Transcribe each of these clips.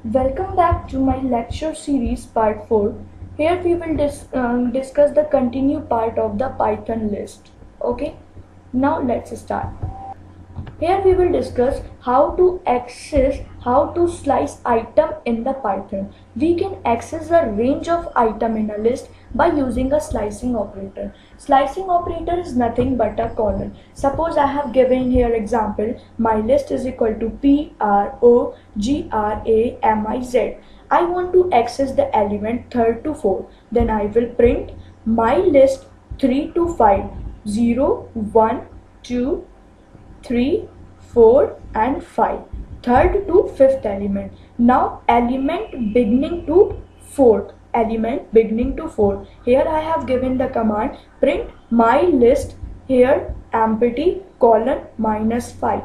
Welcome back to my lecture series part 4. Here we will discuss the continued part of the Python list. Okay, now let's start. Here we will discuss how to slice item in the Python. We can access a range of item in a list by using a slicing operator. Slicing operator is nothing but a colon. Suppose I have given here example, my list is equal to PROGRAMIZ. I want to access the element 3rd to 4. Then I will print my list 3 to 5, 0, 1, 2, 3, 4 and 5, 3rd to 5th element. Now element beginning to 4th, here I have given the command print my list, here empty colon -5,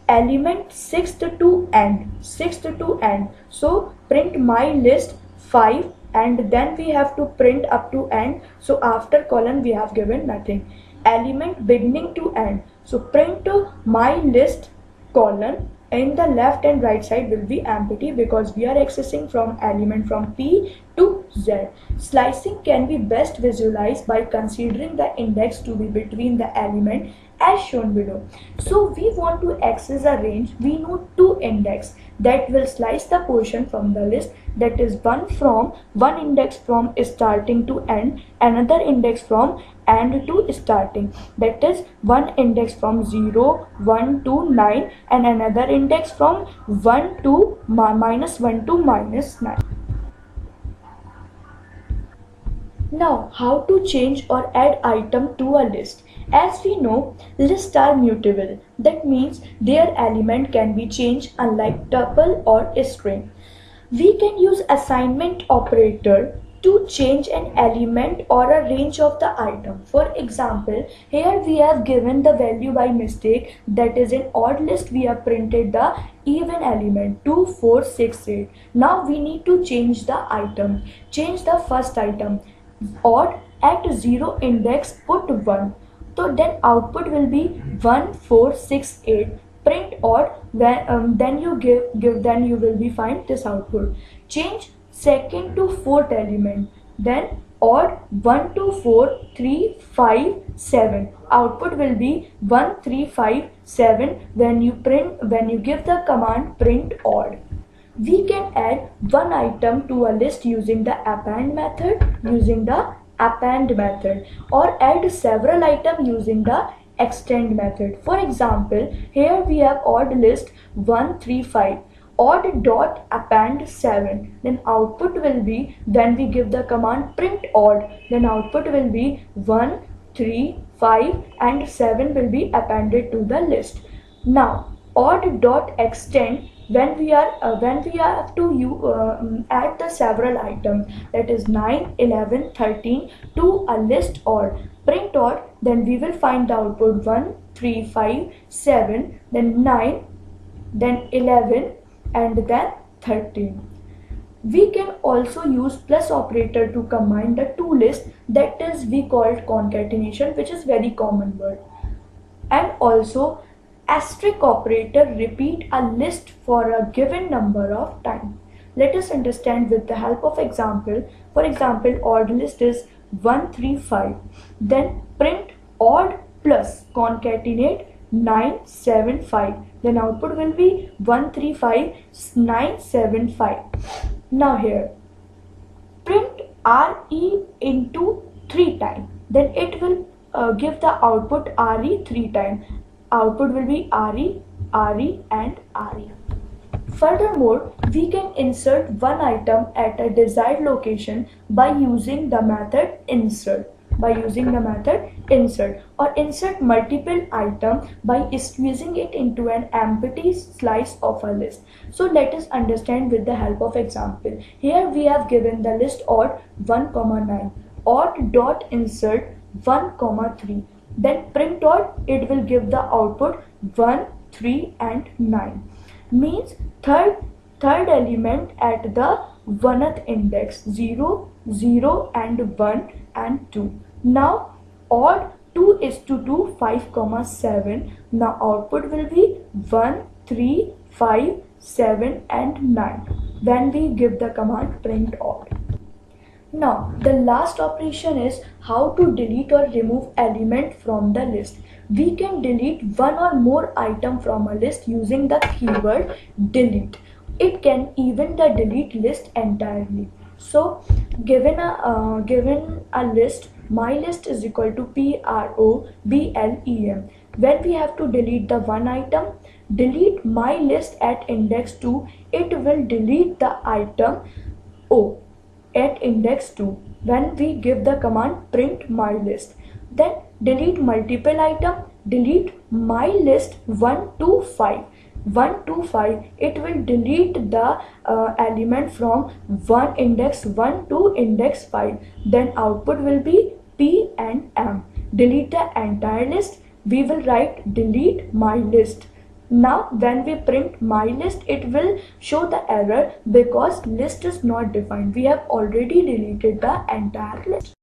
element 6th to end, so print my list 5 and then we have to print up to end, so after colon we have given nothing. Element beginning to end, so print my list colon, in the left and right side will be empty because we are accessing from element from P to Z. Slicing can be best visualized by considering the index to be between the element as shown below. So we want to access a range, we know two index that will slice the portion from the list, that is one index from starting to end, another index from end to starting, that is one index from 0, 1 to 9 and another index from 1 to -1 to -9. Now, how to change or add item to a list? As we know, lists are mutable. That means their element can be changed unlike tuple or string. We can use assignment operator to change an element or a range of the item. For example, here we have given the value by mistake, that is in odd list we have printed the even element 2, 4, 6, 8. Now we need to change the item. Change the first item. Odd at 0 index put 1. So then output will be 1, 4, 6, 8. Print odd, then you then you will be find this output. Change second to 4th element, then odd 1, 2, 4, 3, 5, 7. Output will be 1, 3, 5, 7. When you give the command print odd. We can add one item to a list using the append method, or add several items using the extend method. For example, here we have odd list 1, 3, 5. Odd dot append 7, then output will be, then we give the command print odd, then output will be 1, 3, 5 and 7 will be appended to the list. Now odd dot extend, when we have to add the several items, that is 9, 11, 13 to a list odd, print odd, then we will find the output 1, 3, 5, 7, then 9, then 11 and then 13. We can also use plus operator to combine the two lists, that is we call it concatenation, which is very common word. And also asterisk operator repeat a list for a given number of times. Let us understand with the help of example. For example, odd list is 1, 3, 5. Then print odd plus concatenate 9, 7, 5. Then output will be 1, 3, 5, 9, 7, 5. Now here, print RE into 3 times. Then it will give the output RE 3 times. Output will be RE, RE and RE. Furthermore, we can insert one item at a desired location by using the method insert. Or insert multiple items by squeezing it into an empty slice of a list. So let us understand with the help of example. Here we have given the list odd 1, 9. Odd dot insert 1, 3. Then print odd, it will give the output 1, 3 and 9. Means third element at the 1th index, 0, 0 and 1 and 2. Now odd 2 is to 2, 5, 7. Now output will be 1, 3, 5, 7 and 9. when we give the command print odd. Now, the last operation is how to delete or remove element from the list. We can delete one or more item from a list using the keyword delete. It can even the delete list entirely. So, given a list, my list is equal to PROBLEM. When we have to delete the one item, delete my list at index 2. It will delete the item O at index 2 when we give the command print my list. Then delete multiple item, delete my list 1 to 5. 1 to 5, it will delete the element from index 1 to index 5. Then output will be P and M. Delete the entire list, we will write delete my list. Now when we print my list, it will show the error because list is not defined. We have already deleted the entire list.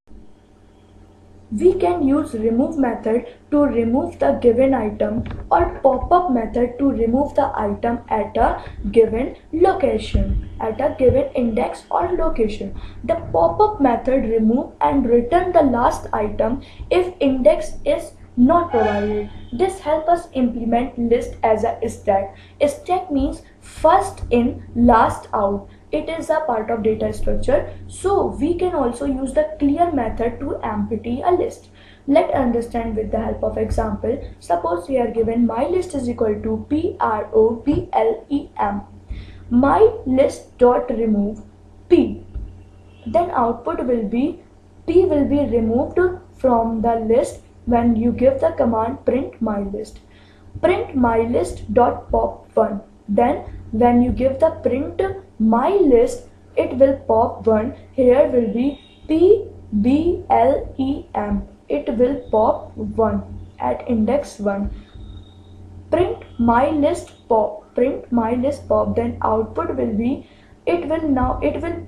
We can use remove method to remove the given item or pop-up method to remove the item at a given location, at a given index or location. The pop-up method remove and return the last item if index is not provided. This helps us implement list as a stack. Stack means first in, last out. It is a part of data structure. So we can also use the clear method to empty a list. Let's understand with the help of example. Suppose we are given my list is equal to PROBLEM. My list dot remove P. Then output will be P will be removed from the list when you give the command print my list. Print my list dot pop 1. Then when you give the print my list, it will pop 1. Here will be PBLEM. It will pop 1 at index 1. Print my list pop. Print my list pop. Then output will be it will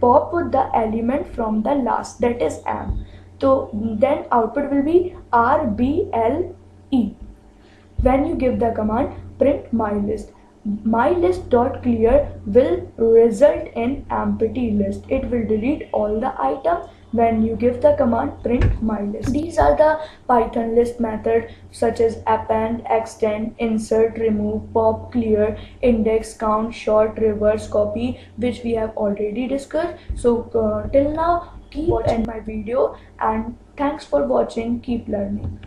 pop with the element from the last, that is M. So then output will be RBLE. When you give the command print my list dot clear will result in empty list. It will delete all the items when you give the command print my list. These are the Python list methods such as append, extend, insert, remove, pop, clear, index, count, sort, reverse, copy, which we have already discussed. So till now, keep watching my video and thanks for watching. Keep learning.